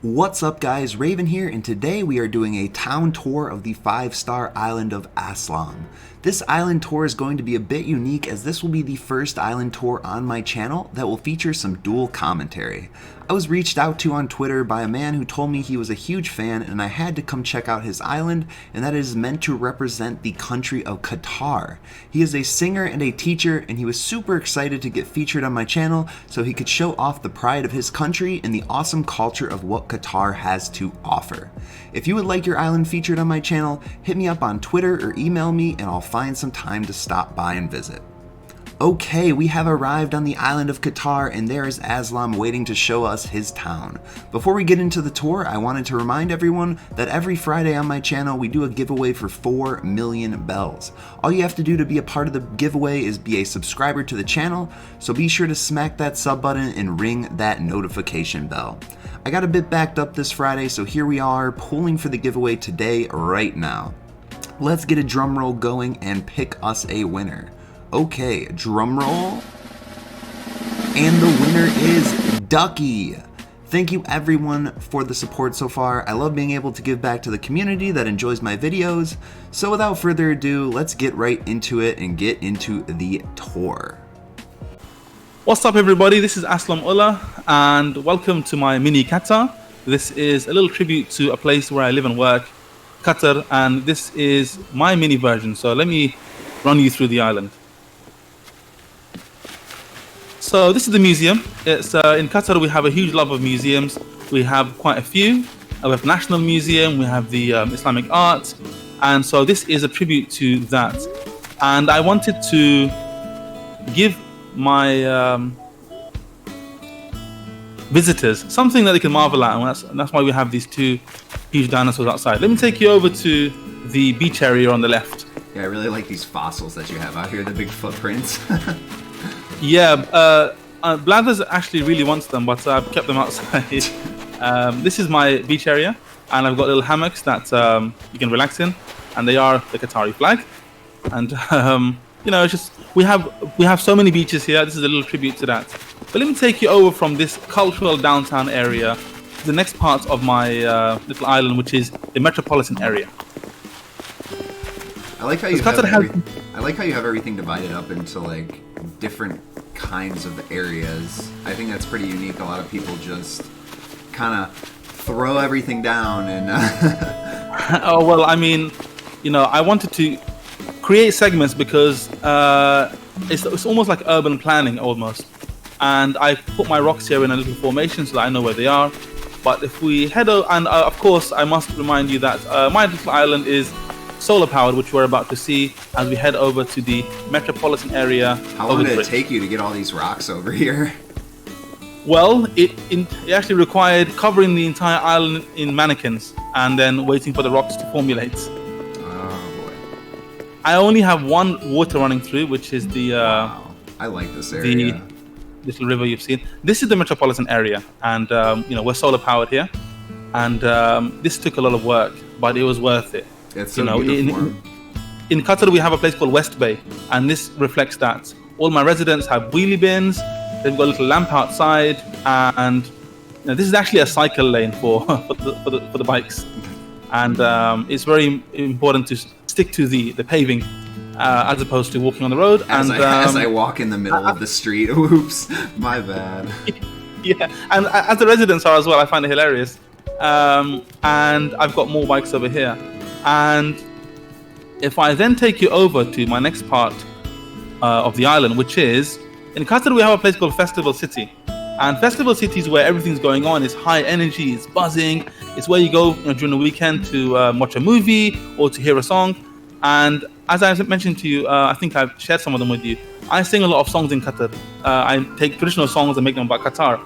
What's up guys, Raven here, and today we are doing a town tour of the 5-star island of Aslom. This island tour is going to be a bit unique as this will be the first island tour on my channel that will feature some dual commentary. I was reached out to on Twitter by a man who told me he was a huge fan and I had to come check out his island, and that it is meant to represent the country of Qatar. He is a singer and a teacher, and he was super excited to get featured on my channel so he could show off the pride of his country and the awesome culture of what Qatar has to offer. If you would like your island featured on my channel, hit me up on Twitter or email me and I'll find some time to stop by and visit. Okay, we have arrived on the island of Qatar, and there is Aslom waiting to show us his town. Before we get into the tour, I wanted to remind everyone that every Friday on my channel we do a giveaway for 4 million bells. All you have to do to be a part of the giveaway is be a subscriber to the channel, so be sure to smack that sub button and ring that notification bell. I got a bit backed up this Friday, so here we are pulling for the giveaway today right now. Let's get a drum roll going and pick us a winner. Okay, drum roll. And the winner is Ducky. Thank you everyone for the support so far. I love being able to give back to the community that enjoys my videos. So without further ado, let's get right into it and get into the tour. What's up everybody, this is Aslom Ullah and welcome to my mini Qatar. This is a little tribute to a place where I live and work, Qatar, and this is my mini version. So let me run you through the island. So this is the museum. It's in Qatar we have a huge love of museums. We have quite a few. We have National Museum, we have the Islamic art, and so this is a tribute to that. And I wanted to give my visitors something that they can marvel at, and that's why we have these two huge dinosaurs outside. Let me take you over to the beach area on the left. Yeah, I really like these fossils that you have out here, the big footprints. Yeah, Blathers actually really wants them, but I've kept them outside. This is my beach area, and I've got little hammocks that you can relax in, and they are the Qatari flag. And you know, it's just we have so many beaches here. This is a little tribute to that. But let me take you over from this cultural downtown area to the next part of my little island, which is the metropolitan area. I like how you have everything divided up into like different kinds of areas. I think that's pretty unique. A lot of people just kind of throw everything down and Oh well, I mean, you know, I wanted to create segments because it's almost like urban planning almost, and I put my rocks here in a little formation so that I know where they are. But if we head over, and of course I must remind you that my little island is solar powered, which we're about to see as we head over to the metropolitan area. How long did it take you to get all these rocks over here? Well, it actually required covering the entire island in mannequins and then waiting for the rocks to formulate. Oh boy. I only have one water running through, which is the wow. I like this area. The little river you've seen. This is the metropolitan area, and you know, we're solar powered here, and this took a lot of work, but it was worth it. It's so uniform. In Qatar we have a place called West Bay, and this reflects that. All my residents have wheelie bins. They've got a little lamp outside, and you know, this is actually a cycle lane for the bikes, and it's very important to stick to the paving as opposed to walking on the road. As I walk in the middle of the street. Oops, my bad. Yeah, and as the residents are as well, I find it hilarious. And I've got more bikes over here. And if I then take you over to my next part of the island, which is in Qatar, we have a place called Festival City. And Festival City is where everything's going on. It's high energy, it's buzzing. It's where you go, you know, during the weekend to watch a movie or to hear a song. And as I mentioned to you, I think I've shared some of them with you. I sing a lot of songs in Qatar. I take traditional songs and make them about Qatar.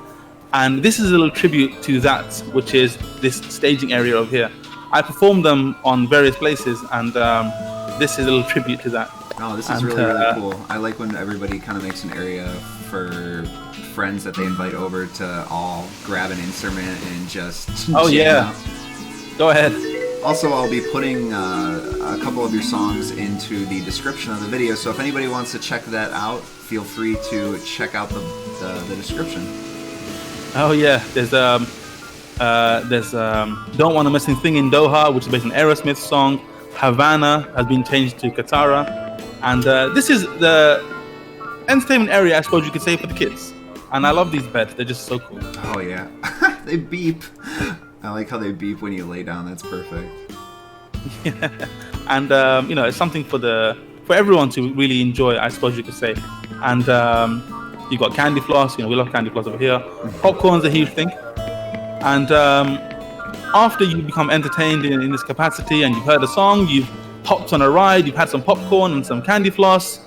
And this is a little tribute to that, which is this staging area over here. I perform them on various places, and this is a little tribute to that. Oh, this is really cool. I like when everybody kind of makes an area for friends that they invite over to all grab an instrument and just oh yeah out. Go ahead. Also, I'll be putting a couple of your songs into the description of the video, so if anybody wants to check that out, feel free to check out the description. Oh yeah, there's There's Don't Want a Missing Thing in Doha, which is based on Aerosmith's song. Havana has been changed to Qatar. And this is the entertainment area, I suppose you could say, for the kids. And I love these beds. They're just so cool. Oh, yeah. They beep. I like how they beep when you lay down. That's perfect. Yeah. And, it's something for everyone to really enjoy, I suppose you could say. And you've got candy floss. We love candy floss over here. Popcorn's a huge thing. And after you become entertained in this capacity and you've heard a song, you've hopped on a ride, you've had some popcorn and some candy floss,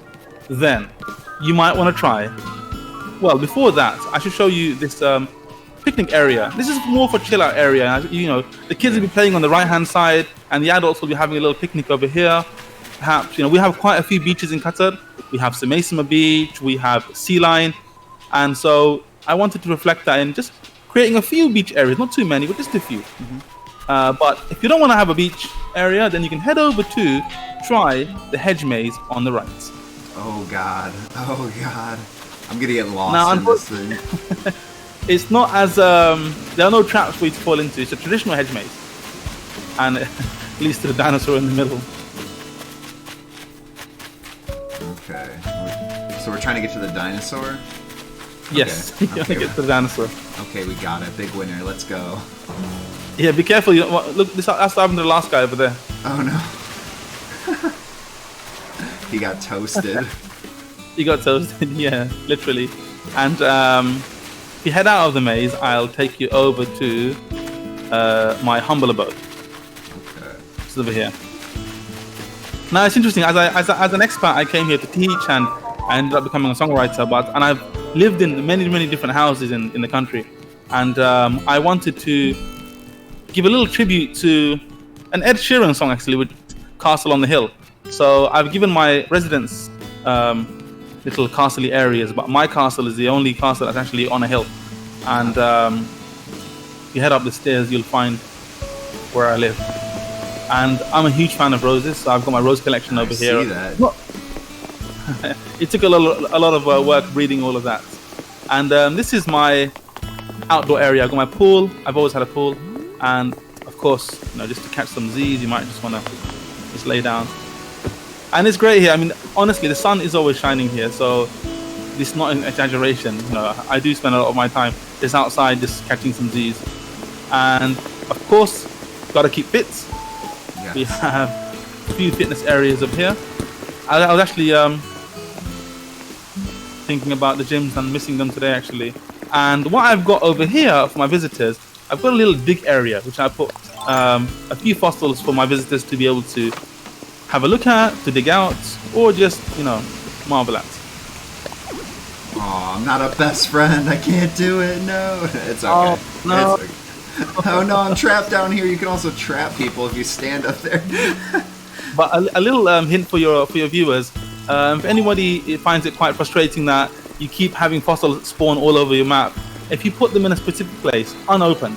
then you might want to try. Well, before that, I should show you this picnic area. This is more for chill out area. The kids will be playing on the right hand side and the adults will be having a little picnic over here. Perhaps, we have quite a few beaches in Qatar. We have Semaisima Beach, we have Sea Line. And so I wanted to reflect that in just creating a few beach areas, not too many, but just a few. But if you don't want to have a beach area, then you can head over to try the hedge maze on the right. Oh God. I'm gonna get lost in this thing. It's not as there are no traps for you to fall into. It's a traditional hedge maze, and it leads to the dinosaur in the middle. Okay, so we're trying to get to the dinosaur. Yes, okay. You want to get to the dinosaur. Okay, we got it. Big winner. Let's go. Yeah, be careful. Look, that's what happened to the last guy over there. Oh no. He got toasted. He got toasted. Yeah, literally. And if you head out of the maze, I'll take you over to my humble abode. Okay. It's over here. Now it's interesting. As an expat, I came here to teach, and I ended up becoming a songwriter. And I've lived in many different houses in the country, and I wanted to give a little tribute to an Ed Sheeran song, actually, with Castle on the Hill. So I've given my residents little castle-y areas, but my castle is the only castle that's actually on a hill. And if you head up the stairs, you'll find where I live. And I'm a huge fan of roses, so I've got my rose collection over here. I see that. It took a lot of work breeding all of that. And this is my outdoor area. I've got my pool. I've always had a pool. And of course, just to catch some Z's, you might just want to just lay down. And it's great here. I mean, honestly, the sun is always shining here, so it's not an exaggeration. I do spend a lot of my time just outside, just catching some Z's. And of course, got to keep fit. Yes. We have a few fitness areas up here. I was actually thinking about the gyms and missing them today, actually. And what I've got over here for my visitors, I've got a little dig area, which I put a few fossils for my visitors to be able to have a look at, to dig out, or just, marvel at. Oh, I'm not a best friend. I can't do it. No. It's okay. Oh, no. It's okay. Oh, no, I'm trapped down here. You can also trap people if you stand up there. But a little hint for your viewers, if anybody finds it quite frustrating that you keep having fossils spawn all over your map, if you put them in a specific place, unopened,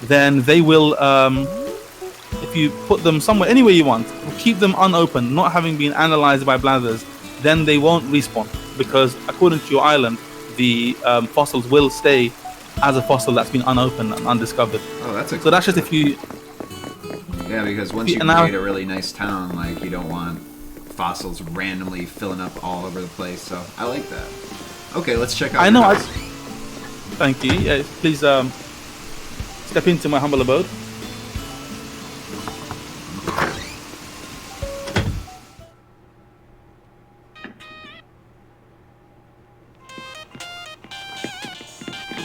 then they will, if you put them somewhere, anywhere you want, keep them unopened, not having been analyzed by blathers, then they won't respawn, because according to your island, the fossils will stay as a fossil that's been unopened and undiscovered. Oh, that's a so that's just if you... Yeah, because once you create a really nice town, you don't want fossils randomly filling up all over the place, so I like that. Okay, let's check out your house. Thank you. Yeah, please step into my humble abode.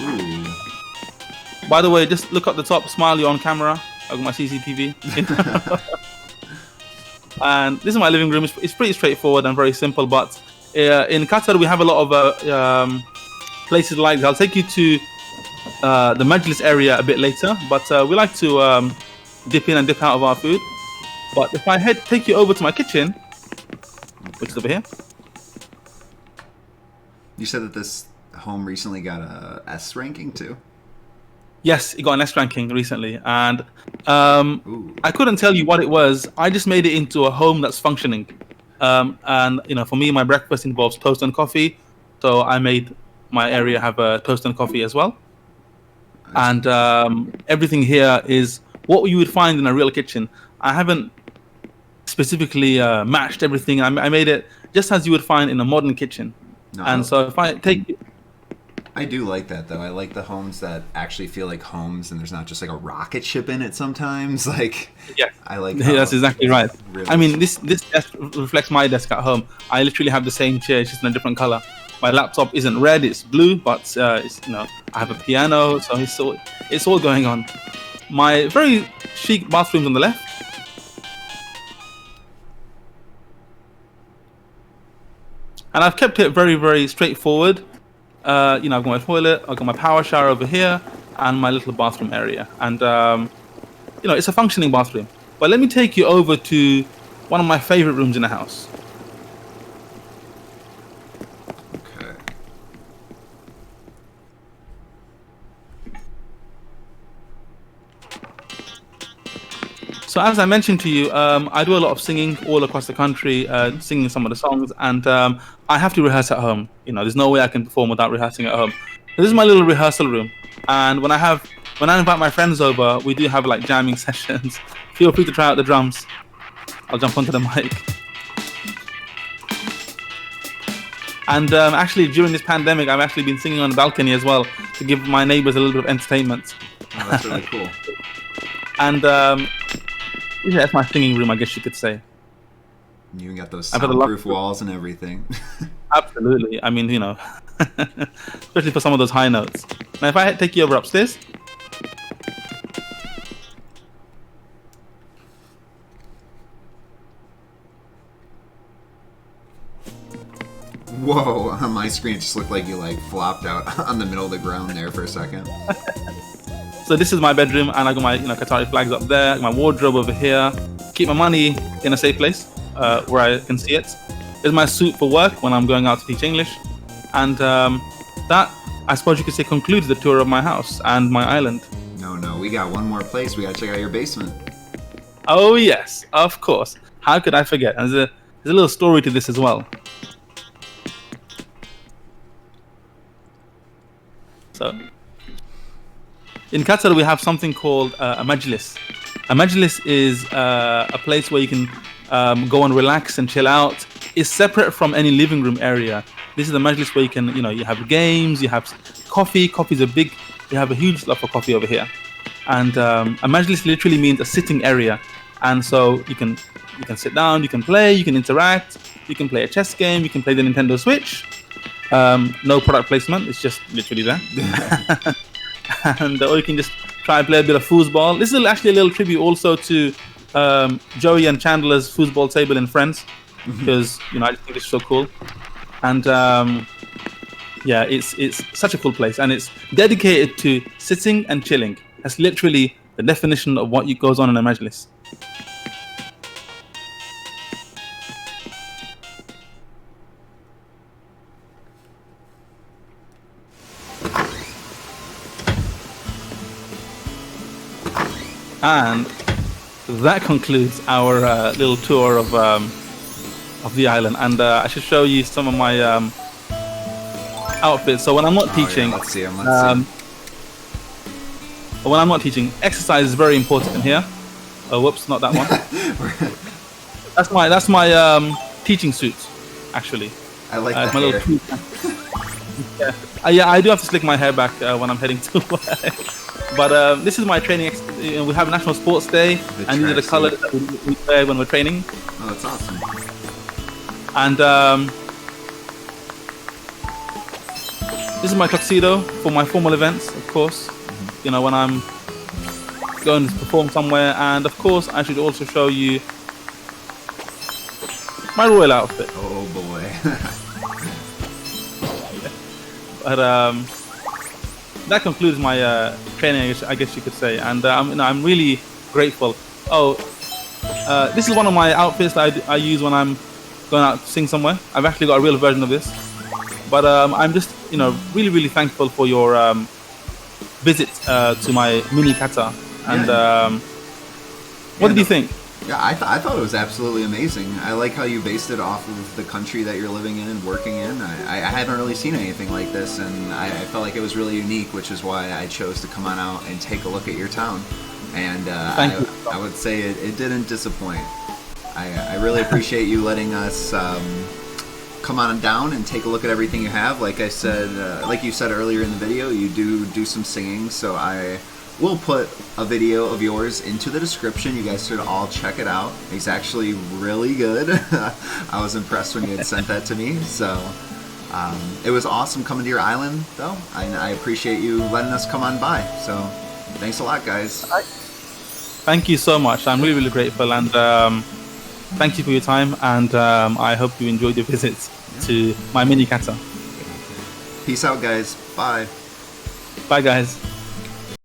Ooh. By the way, just look up the top, smile, you're on camera. I've got my CCTV. And this is my living room. It's pretty straightforward and very simple, but in Qatar we have a lot of places like this. I'll take you to the Majlis area a bit later, but we like to dip in and dip out of our food. But if I take you over to my kitchen, which is over here. You said that this home recently got a S ranking too? Yes, it got an S ranking recently, and I couldn't tell you what it was. I just made it into a home that's functioning. And for me, my breakfast involves toast and coffee, so I made my area have a toast and coffee as well. and everything here is what you would find in a real kitchen. I haven't specifically matched everything. I made it just as you would find in a modern kitchen. No, And so if I take... I do like that though. I like the homes that actually feel like homes, and there's not just like a rocket ship in it sometimes. Like, Yeah, I like that's exactly right. Really I mean, this desk reflects my desk at home. I literally have the same chair, it's just in a different color. My laptop isn't red; it's blue. But it's, I have a piano, so it's all going on. My very chic bathroom's on the left. And I've kept it very, very straightforward. I've got my toilet, I've got my power shower over here, and my little bathroom area. And, it's a functioning bathroom. But let me take you over to one of my favorite rooms in the house. Okay. So as I mentioned to you, I do a lot of singing all across the country, singing some of the songs, and I have to rehearse at home. There's no way I can perform without rehearsing at home. So this is my little rehearsal room, and when I invite my friends over, we do have like jamming sessions. Feel free to try out the drums. I'll jump onto the mic. And actually, during this pandemic, I've actually been singing on the balcony as well to give my neighbors a little bit of entertainment. Oh, that's really cool. And yeah, that's my singing room, I guess you could say. You even got those soundproof walls and everything. Absolutely. I mean, especially for some of those high notes. Now, if I take you over upstairs. Whoa, on my screen it just looked like you like flopped out on the middle of the ground there for a second. So this is my bedroom, and I got my Qatari flags up there, my wardrobe over here. Keep my money in a safe place where I can see it. There's my suit for work when I'm going out to teach English. And that, I suppose you could say, concludes the tour of my house and my island. No, we got one more place. We gotta check out your basement. Oh yes, of course. How could I forget? And there's a little story to this as well. So, in Qatar, we have something called a majlis. A majlis is a place where you can go and relax and chill out. It's separate from any living room area. This is a majlis where you can, you have games, you have coffee. You have a huge love for coffee over here. And a majlis literally means a sitting area. And so you can sit down, you can play, you can interact, you can play a chess game, you can play the Nintendo Switch. No product placement, it's just literally there. And or you can just try and play a bit of foosball. This is actually a little tribute also to Joey and Chandler's foosball table in Friends, because I just think it's so cool. And yeah, it's such a cool place, and it's dedicated to sitting and chilling. That's literally the definition of what goes on in a majlis. And that concludes our little tour of the island. And I should show you some of my outfits. So when I'm not teaching, yeah, let's see 'em. when I'm not teaching, exercise is very important in here. Oh, whoops, not that one. That's my teaching suit, actually. I like my the hair. little yeah, I do have to slick my hair back when I'm heading to work. But this is my training. We have National Sports Day, and these are the colors that we wear when we're training. Oh, that's awesome. And this is my tuxedo for my formal events, of course. When I'm going to perform somewhere. And of course, I should also show you my royal outfit. Oh boy. But that concludes my training, I guess you could say, and I'm really grateful. Oh, this is one of my outfits that I use when I'm going out to sing somewhere. I've actually got a real version of this, but I'm just really, really thankful for your visit to my mini Qatar. And what did you think? Yeah, I thought it was absolutely amazing. I like how you based it off of the country that you're living in and working in. I haven't really seen anything like this, and I felt like it was really unique, which is why I chose to come on out and take a look at your town. And Thank you. I would say it didn't disappoint. I really appreciate you letting us come on down and take a look at everything you have. Like I said, like you said earlier in the video, you do some singing, so we'll put a video of yours into the description. You guys should all check it out. It's actually really good. I was impressed when you had sent that to me. So it was awesome coming to your island, though. I appreciate you letting us come on by. So thanks a lot, guys. Thank you so much. I'm really, really grateful, and thank you for your time. And I hope you enjoyed your visits to my mini Qatar. Peace out, guys. Bye. Bye, guys.